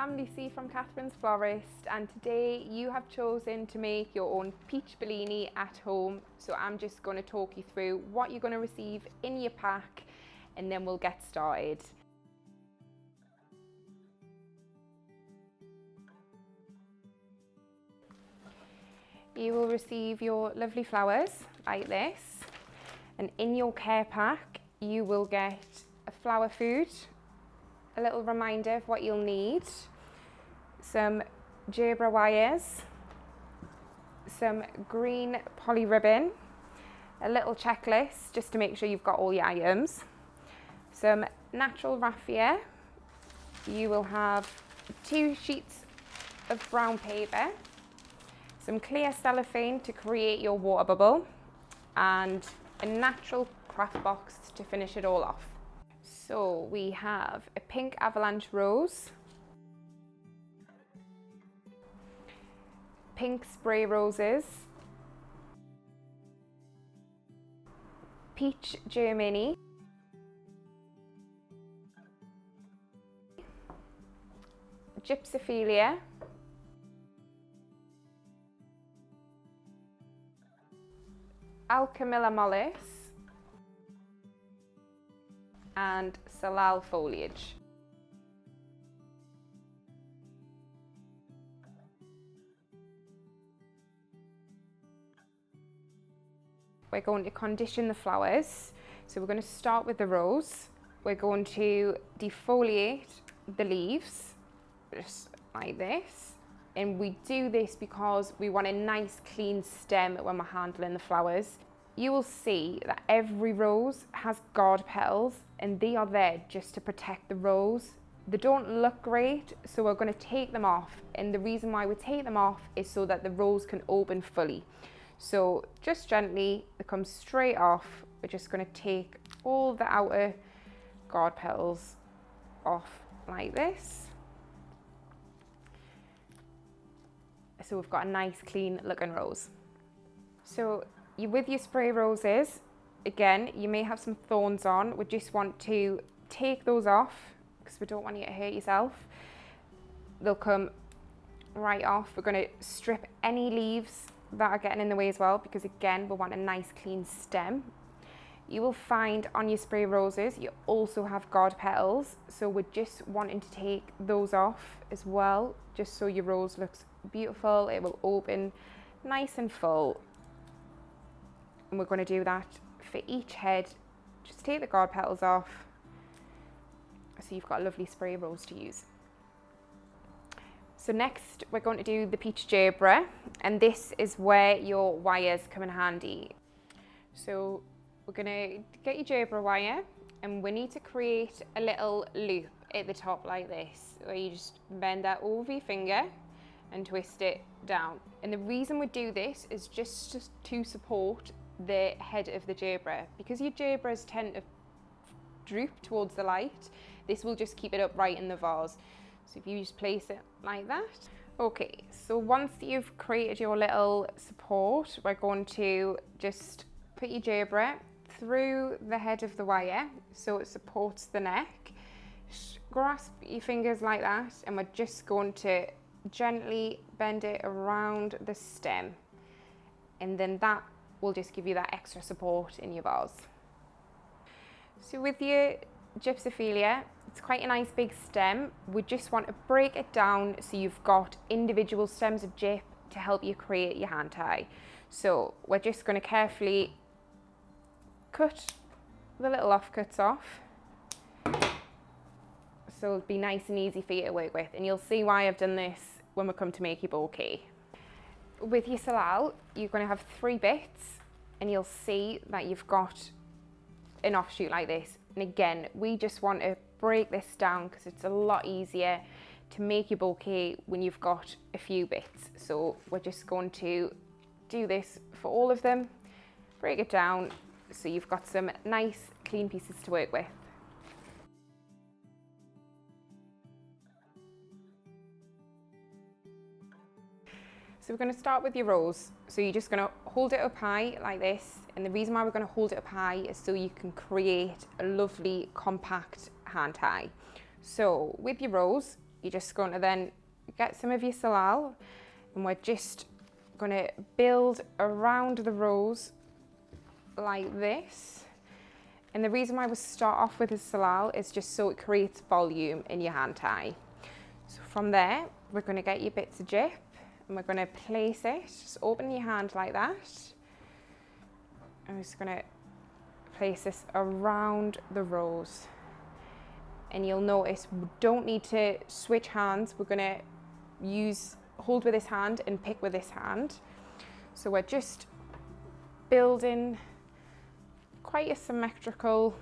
I'm Lucy from Katherines Florists, and today you have chosen to make your own peach bellini at home. So I'm just going to talk you through what you're going to receive in your pack and then we'll get started. You will receive your lovely flowers like this, and in your care pack you will get a flower food, a little reminder of what you'll need, some gerbera wires, some green poly ribbon, a little checklist just to make sure you've got all your items, some natural raffia. You will have 2 sheets of brown paper, some clear cellophane to create your water bubble, and a natural craft box to finish it all off. So we have a pink avalanche rose, pink spray roses, peach germani, gypsophilia, alchemilla mollis, and salal foliage. We're going to condition the flowers. So we're going to start with the rose. We're going to defoliate the leaves, just like this. And we do this because we want a nice clean stem when we're handling the flowers. You will see that every rose has guard petals, and they are there just to protect the rose. They don't look great, so we're going to take them off. And the reason why we take them off is so that the rose can open fully. So just gently, it comes straight off. We're just going to take all the outer guard petals off like this. So we've got a nice clean looking rose. So with your spray roses, again, you may have some thorns on. We just want to take those off because we don't want you to hurt yourself. They'll come right off. We're going to strip any leaves that are getting in the way as well, because again, we want a nice clean stem. You will find on your spray roses, you also have guard petals. So we're just wanting to take those off as well, just so your rose looks beautiful. It will open nice and full. And we're going to do that for each head. Just take the guard petals off so you've got a lovely spray rose to use. So next we're going to do the peach gerbera, and this is where your wires come in handy. So we're going to get your gerbera wire, and we need to create a little loop at the top like this, where you just bend that over your finger and twist it down. And the reason we do this is just to support the head of the gerbera. Because your gerberas tend to droop towards the light, this will just keep it upright in the vase. So if you just place it like that. Okay, so once you've created your little support, we're going to just put your gerbera through the head of the wire so it supports the neck. Just grasp your fingers like that, and we're just going to gently bend it around the stem, and then that will just give you that extra support in your vase. So with your gypsophilia, it's quite a nice big stem. We just want to break it down so you've got individual stems of gyp to help you create your hand tie. So we're just going to carefully cut the little offcuts off, so it'll be nice and easy for you to work with, and you'll see why I've done this when we come to make your bouquet. With your salal, you're going to have 3 bits, and you'll see that you've got an offshoot like this. And again, we just want to break this down because it's a lot easier to make your bouquet when you've got a few bits. So we're just going to do this for all of them, break it down so you've got some nice clean pieces to work with. So we're going to start with your rose. So you're just going to hold it up high like this, and the reason why we're going to hold it up high is so you can create a lovely compact hand tie. So with your rose, you're just going to then get some of your salal, and we're just going to build around the rose like this. And the reason why we start off with the salal is just so it creates volume in your hand tie. So from there, we're going to get your bits of jip and we're going to place it. Just open your hand like that. I'm just going to place this around the rose. And you'll notice we don't need to switch hands. We're going to hold with this hand and pick with this hand. So we're just building quite a symmetrical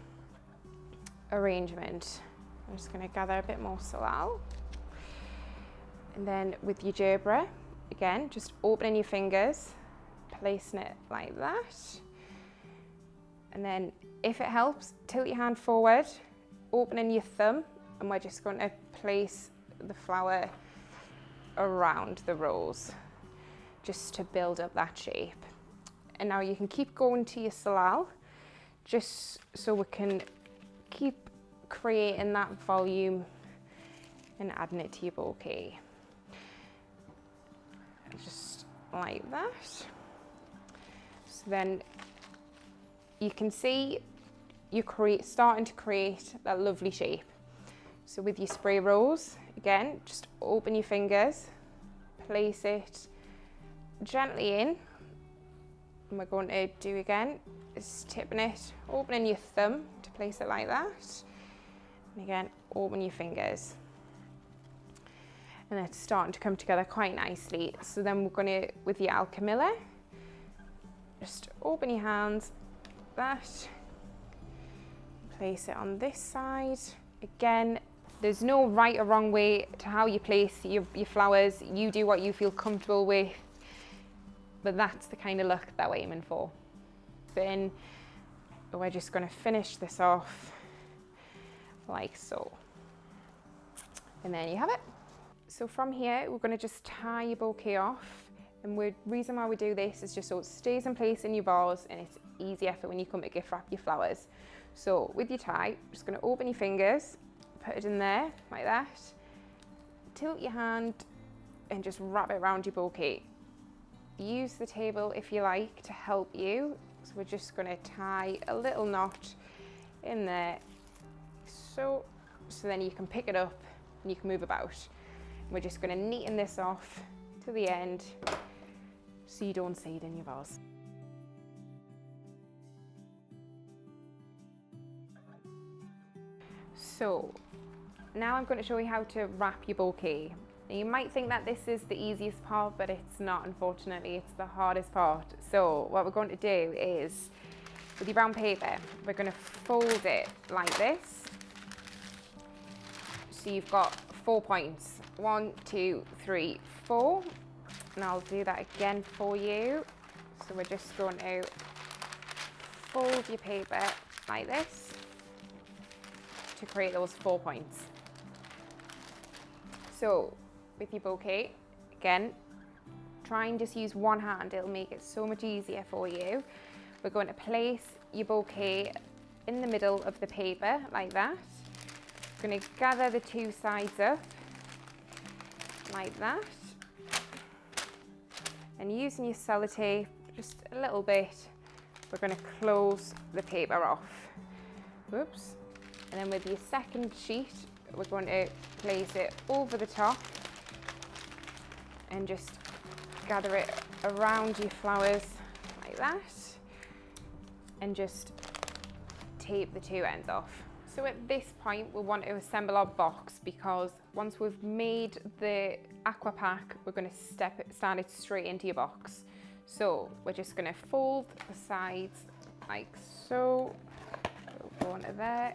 arrangement. I'm just going to gather a bit more salal. And then with your gerbera, again, just opening your fingers, placing it like that. And then if it helps, tilt your hand forward, opening your thumb, and we're just going to place the flower around the rose just to build up that shape. And now you can keep going to your salal just so we can keep creating that volume and adding it to your bouquet. Just like that. So then you can see you're starting to create that lovely shape. So with your spray rose, again, just open your fingers, place it gently in. And we're going to do again, is tipping it, opening your thumb to place it like that. And again, open your fingers. And it's starting to come together quite nicely. So then we're going to, with your alchemilla, just open your hands, that. Place it on this side. Again, there's no right or wrong way to how you place your flowers. You do what you feel comfortable with, but that's the kind of look that we're aiming for. Then we're just going to finish this off like so. And then you have it. So from here, we're going to just tie your bouquet off. And the reason why we do this is just so it stays in place in your vase and it's easier for when you come to gift wrap your flowers. So with your tie, just going to open your fingers, put it in there like that, tilt your hand and just wrap it around your bouquet. Use the table if you like to help you. So we're just going to tie a little knot in there. So then you can pick it up and you can move about. We're just going to neaten this off to the end so you don't see it in your vase. So now I'm going to show you how to wrap your bouquet. Now you might think that this is the easiest part, but it's not, unfortunately. It's the hardest part. So what we're going to do is, with your brown paper, we're going to fold it like this. So you've got 4 points. 1, 2, 3, 4. And I'll do that again for you. So we're just going to fold your paper like this to create those 4 points. So with your bouquet, again, try and just use one hand. It'll make it so much easier for you. We're going to place your bouquet in the middle of the paper like that. We're going to gather the two sides up like that. And using your sellotape, just a little bit, we're going to close the paper off. Whoops. And then with your second sheet, we're going to place it over the top and just gather it around your flowers like that and just tape the two ends off. So at this point, we want to assemble our box because once we've made the aqua pack, we're going to stand it straight into your box. So we're just going to fold the sides like so. Go onto there.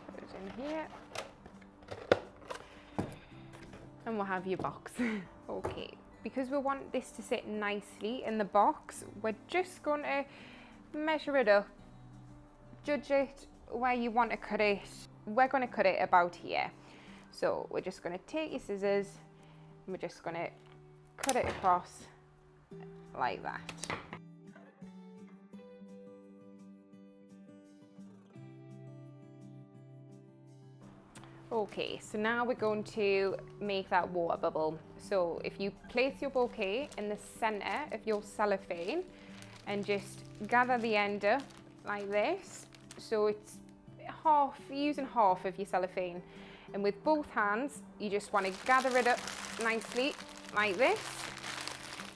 Put it in here. And we'll have your box. Okay, because we want this to sit nicely in the box, we're just going to measure it up, judge it where you want to cut it. We're going to cut it about here. So we're just going to take your scissors and we're just going to cut it across like that. Okay, so now we're going to make that water bubble. So if you place your bouquet in the center of your cellophane and just gather the end up like this, so it's half, using half of your cellophane, and with both hands you just want to gather it up nicely like this,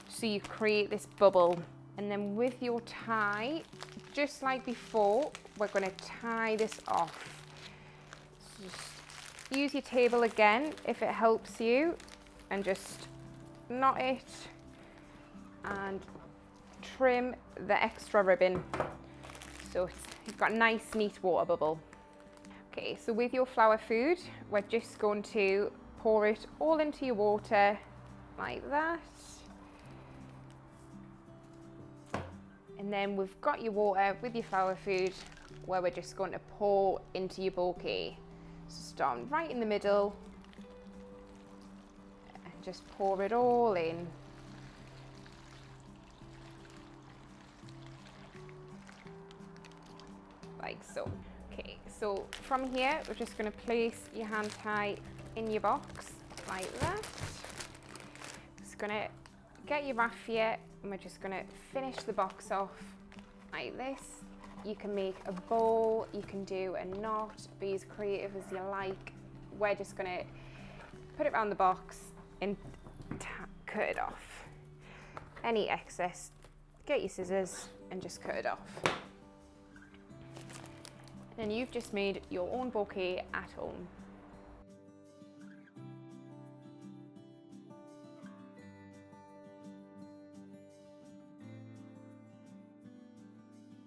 so you create this bubble. And then with your tie, just like before, we're going to tie this off. So just use your table again if it helps you, and just knot it and trim the extra ribbon so you've got a nice neat water bubble. Okay, so with your flower food, we're just going to pour it all into your water like that. And then we've got your water with your flower food where we're just going to pour into your bouquet. So start right in the middle and just pour it all in. Like so. Okay, so from here we're just going to place your hand tie in your box like that. Just going to get your raffia and we're just going to finish the box off like this. You can make a bow, you can do a knot, be as creative as you like. We're just going to put it around the box and cut it off. Any excess, get your scissors and just cut it off. And you've just made your own bouquet at home.